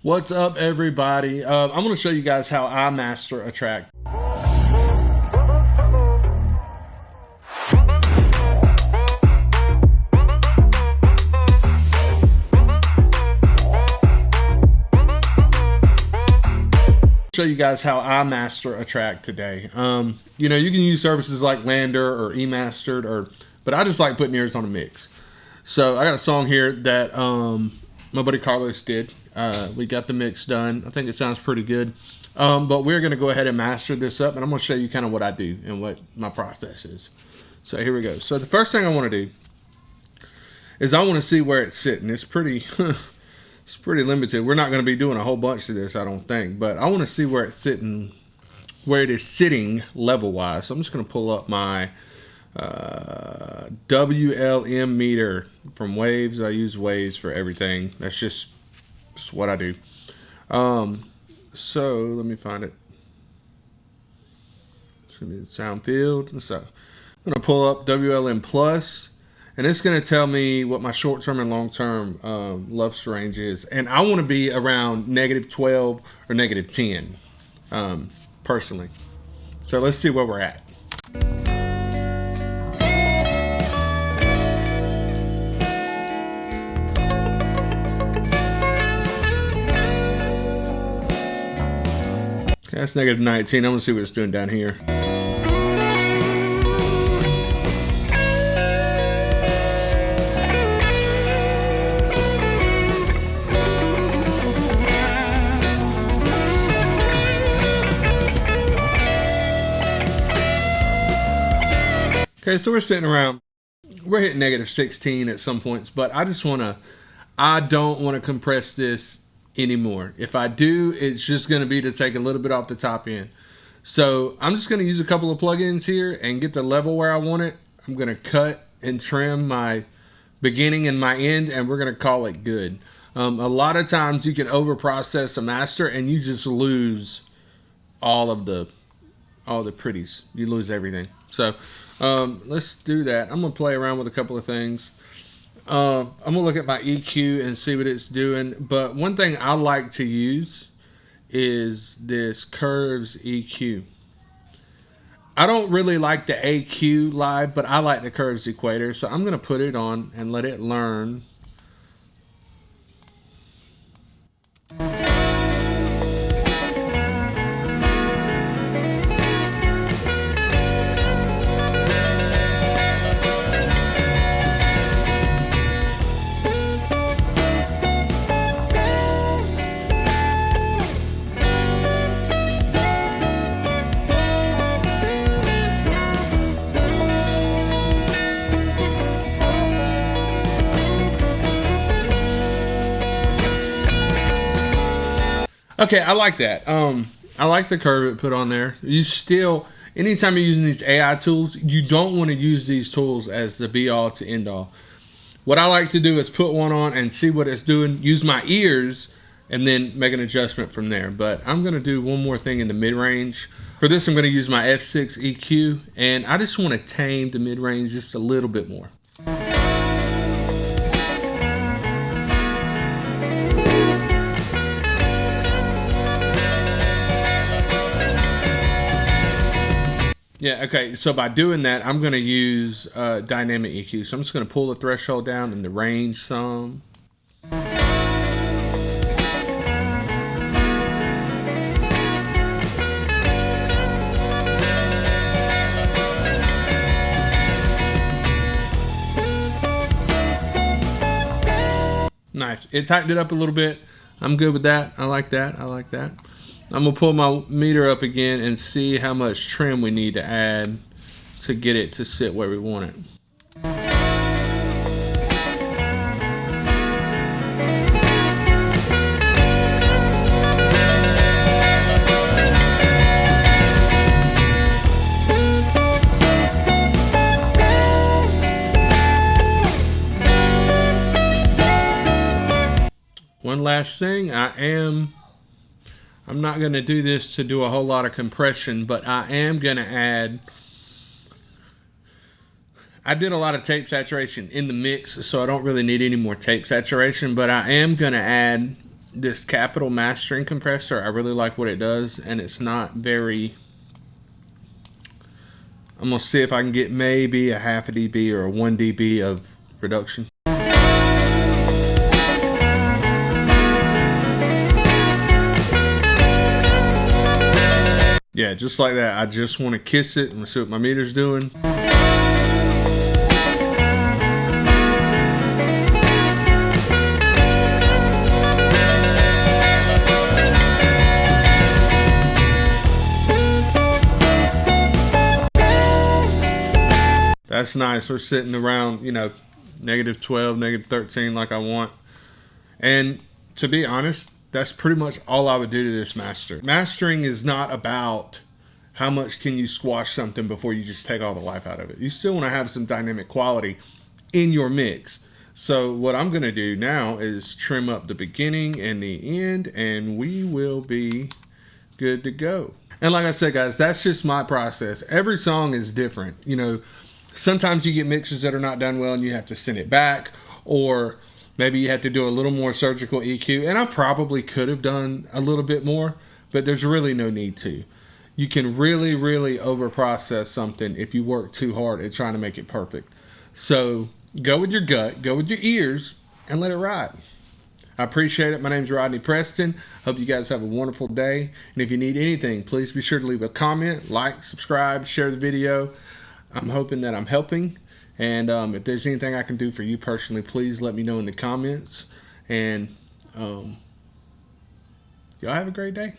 What's up, everybody? I'm going to show you guys how I master a track. Show you guys how I master a track today. You can use services like Lander or eMastered, but I just like putting ears on a mix. So I got a song here that my buddy Carlos did. We got the mix done. I think it sounds pretty good. But we're going to go ahead and master this up, and I'm going to show you kind of what I do and what my process is. So here we go. So the first thing I want to do is I want to see where it's sitting. It's pretty it's pretty limited. We're not going to be doing a whole bunch of this, I don't think, but I want to see where it's sitting, where it is sitting level wise. So I'm just going to pull up my WLM meter from Waves. I use Waves for everything. That's just what I do. So let me find it. It's gonna be sound field. So I'm gonna pull up WLM plus, and it's gonna tell me what my short-term and long-term lux range is. And I want to be around -12 or -10, personally. So let's see where we're at. That's -19. I'm gonna see what it's doing down here. Okay, so we're sitting around. We're hitting -16 at some points, but I don't want to compress this anymore. If I do, it's just going to be to take a little bit off the top end. So I'm just going to use a couple of plugins here and get the level where I want it. I'm going to cut and trim my beginning and my end, and we're going to call it good. A lot of times you can over process a master and you just lose all the pretties. You lose everything. So let's do that. I'm going to play around with a couple of things. I'm going to look at my EQ and see what it's doing. But one thing I like to use is this Curves EQ. I don't really like the AQ live, but I like the Curves equator. So I'm going to put it on and let it learn. Okay, I like that. I like the curve it put on there. Anytime you're using these AI tools, you don't want to use these tools as the be all to end all. What I like to do is put one on and see what it's doing, use my ears, and then make an adjustment from there. But I'm going to do one more thing in the mid-range. For this, I'm going to use my F6 EQ, and I just want to tame the mid-range just a little bit more. Yeah, okay, so by doing that, I'm going to use dynamic EQ. So I'm just going to pull the threshold down and the range some. Nice. It tightened it up a little bit. I'm good with that. I like that. I like that. I'm going to pull my meter up again and see how much trim we need to add to get it to sit where we want it. One last thing, I'm not going to do this to do a whole lot of compression, but I am going to add I did a lot of tape saturation in the mix, so I don't really need any more tape saturation, but I am going to add this Capital mastering compressor. I really like what it does, and it's not very. I'm gonna see if I can get maybe a half a dB or a 1 dB of reduction. Yeah, just like that. I just want to kiss it and see what my meter's doing. That's nice. We're sitting around, -12, -13 like I want. And to be honest, that's pretty much all I would do to this master. Mastering is not about how much can you squash something before you just take all the life out of it. You still want to have some dynamic quality in your mix. So what I'm going to do now is trim up the beginning and the end, and we will be good to go. And like I said, guys, that's just my process. Every song is different. Sometimes you get mixes that are not done well and you have to send it back, or maybe you have to do a little more surgical EQ. And I probably could have done a little bit more, but there's really no need to. You can really, really overprocess something if you work too hard at trying to make it perfect. So go with your gut, go with your ears, and let it ride. I appreciate it. My name's Rodney Preston. Hope you guys have a wonderful day. And if you need anything, please be sure to leave a comment, like, subscribe, share the video. I'm hoping that I'm helping. And if there's anything I can do for you personally, please let me know in the comments. And y'all have a great day.